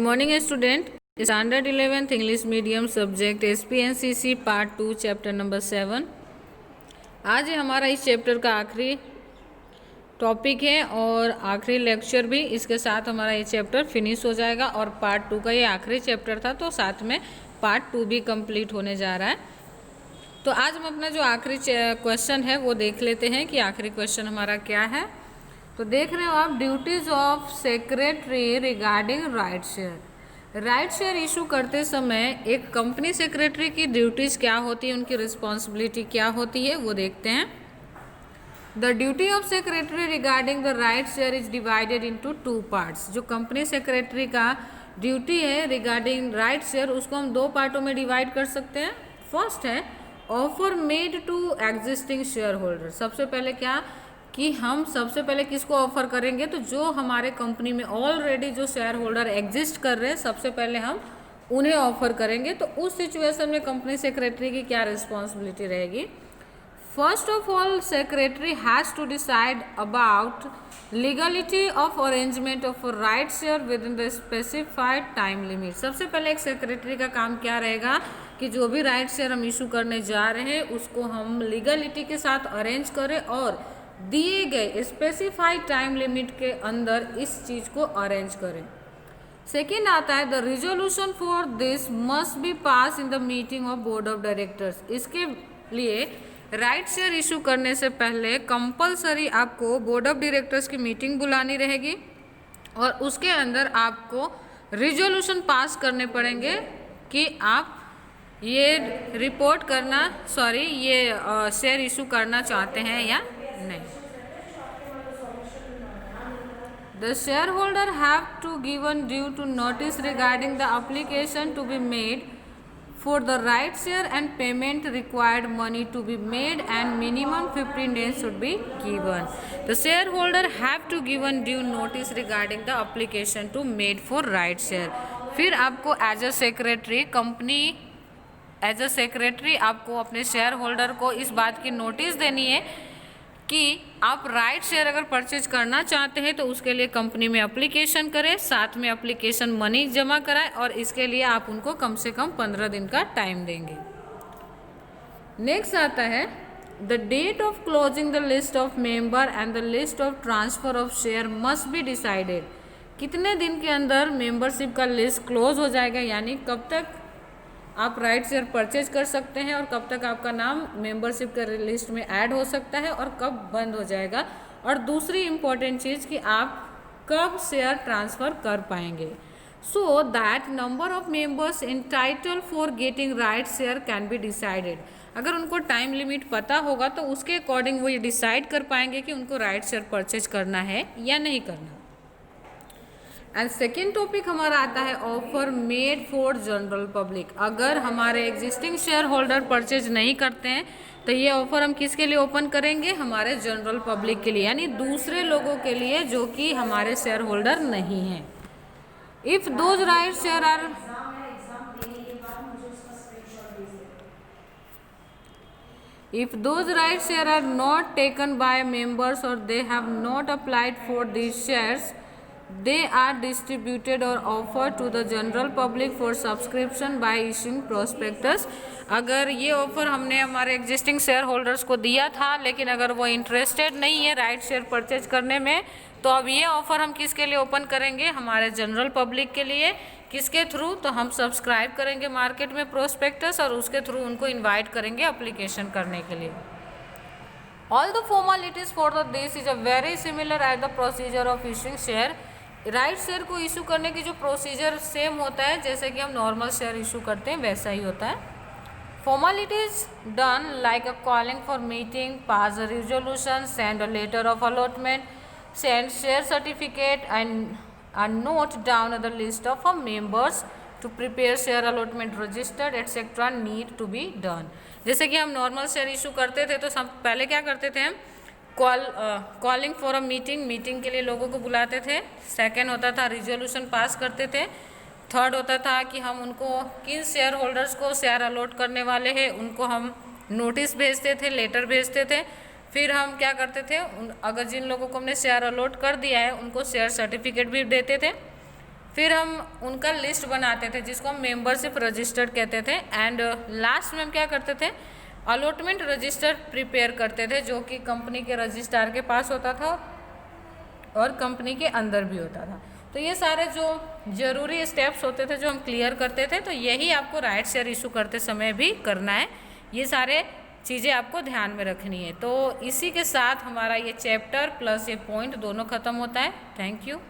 Morning student, standard 11th English medium subject SPNCC part 2 chapter number 7। आज है हमारा इस चैप्टर का आखिरी टॉपिक है और आखिरी लेक्चर भी। इसके साथ हमारा ये चैप्टर फिनिश हो जाएगा और पार्ट 2 का ये आखिरी चैप्टर था, तो साथ में पार्ट 2 भी कंप्लीट होने जा रहा है। तो आज हम अपना जो आखिरी क्वेश्चन है वो देख लेते हैं कि आखिरी क्वेश्चन हमारा क्या है। तो देख रहे हो आप, duties of secretary regarding right share. Right share issue करते समय एक कंपनी सेक्रेटरी की ड्यूटीज क्या होती है, उनकी रिस्पॉन्सिबिलिटी क्या होती है, वो देखते हैं। The duty of secretary regarding the right share is divided into 2 parts. जो कंपनी सेक्रेटरी का ड्यूटी है रिगार्डिंग राइट शेयर, उसको हम 2 पार्टों में डिवाइड कर सकते हैं। फर्स्ट है offer made to existing share holder. सबसे पहले क्या कि हम सबसे पहले किसको ऑफर करेंगे, तो जो हमारे कंपनी में ऑलरेडी जो शेयर होल्डर एग्जिस्ट कर रहे हैं सबसे पहले हम उन्हें ऑफर करेंगे। तो उस सिचुएशन में कंपनी सेक्रेटरी की क्या रिस्पॉन्सिबिलिटी रहेगी। First of all, secretary has to decide about legality of arrangement of right share within the specified time limit. सबसे पहले एक सेक्रेटरी का काम क्या रहेगा कि जो भी राइट शेयर हम इशू करने जा रहे हैं उसको हम लीगलिटी के साथ अरेंज करें और दिए गए स्पेसिफाइड टाइम लिमिट के अंदर इस चीज को अरेंज करें। सेकेंड आता है the resolution for this must be pass in the meeting of board of directors. इसके लिए राइट शेयर इशू करने से पहले कंपलसरी आपको बोर्ड ऑफ डायरेक्टर्स की मीटिंग बुलानी रहेगी और उसके अंदर आपको रिजोल्यूशन पास करने पड़ेंगे कि आप ये रिपोर्ट करना ये शेयर इशू करना चाहते हैं या नहीं। The shareholder have to given due to notice regarding the application to be made for the right share and payment required money to be made and minimum 15 days should be given. The shareholder have to given due notice regarding the application to made for right share. फिर आपको as a secretary company as a secretary आपको अपने share holder को इस बात की notice देनी है कि आप राइट शेयर अगर परचेज करना चाहते हैं तो उसके लिए कंपनी में एप्लीकेशन करें, साथ में एप्लीकेशन मनी जमा कराएं और इसके लिए आप उनको कम से कम 15 दिन का टाइम देंगे। नेक्स्ट आता है the date of closing the list of member and the list of transfer of share must be decided. कितने दिन के अंदर मेंबरशिप का लिस्ट क्लोज हो जाएगा, यानी कब तक आप राइट शेयर परचेज कर सकते हैं और कब तक आपका नाम मेंबरशिप के लिस्ट में ऐड हो सकता है और कब बंद हो जाएगा। और दूसरी इम्पॉर्टेंट चीज़ कि आप कब शेयर ट्रांसफ़र कर पाएंगे, so that number of members entitled for getting right share can be decided. अगर उनको टाइम लिमिट पता होगा तो उसके अकॉर्डिंग वो ये डिसाइड कर पाएंगे कि उनको राइट शेयर परचेज करना है या नहीं करना। एंड सेकेंड टॉपिक हमारा आता है offer made for general public. अगर हमारे एग्जिस्टिंग शेयर होल्डर परचेज नहीं करते हैं तो ये ऑफर हम किसके लिए ओपन करेंगे, हमारे जनरल पब्लिक के लिए, यानी दूसरे लोगों के लिए जो कि हमारे शेयर होल्डर नहीं हैं। If those right share are If those rights share are not taken by members or they have not applied for these shares, they are distributed or offered to the general public for subscription by issuing prospectus. अगर ये offer हमने हमारे existing share holders को दिया था लेकिन अगर वो इंटरेस्टेड नहीं है राइट शेयर परचेज करने में, तो अब ये ऑफर हम किसके लिए ओपन करेंगे, हमारे जनरल पब्लिक के लिए। किसके थ्रू, तो हम सब्सक्राइब करेंगे मार्केट में प्रोस्पेक्टस और उसके थ्रू उनको इन्वाइट करेंगे एप्लीकेशन करने के लिए। All the formalities for the this is a very similar as the procedure of issuing share. Right share को इशू करने की जो प्रोसीजर सेम होता है जैसे कि हम नॉर्मल शेयर इशू करते हैं वैसा ही होता है। Formalities done like a calling for meeting, pass a resolution, send a letter of allotment, send share certificate and note down the list of members to prepare share allotment registered etcetera need to be done. जैसे कि हम normal share issue करते थे तो सब पहले क्या करते थे हम, कॉलिंग फॉर अ मीटिंग के लिए लोगों को बुलाते थे। सेकेंड होता था रिजोल्यूशन पास करते थे। थर्ड होता था कि हम उनको किन शेयर होल्डर्स को शेयर अलॉट करने वाले हैं उनको हम नोटिस भेजते थे, लेटर भेजते थे। फिर हम क्या करते थे, अगर जिन लोगों को हमने शेयर अलॉट कर दिया है उनको शेयर सर्टिफिकेट भी देते थे। फिर हम उनका लिस्ट बनाते थे जिसको हम मेंबरशिप रजिस्टर्ड कहते थे। एंड लास्ट में हम क्या करते थे, अलॉटमेंट रजिस्टर प्रिपेयर करते थे, जो कि कंपनी के रजिस्ट्रार के पास होता था और कंपनी के अंदर भी होता था। तो ये सारे जो ज़रूरी स्टेप्स होते थे जो हम क्लियर करते थे, तो यही आपको राइट शेयर इशू करते समय भी करना है। ये सारे चीज़ें आपको ध्यान में रखनी है। तो इसी के साथ हमारा ये चैप्टर प्लस ये पॉइंट दोनों ख़त्म होता है। Thank you.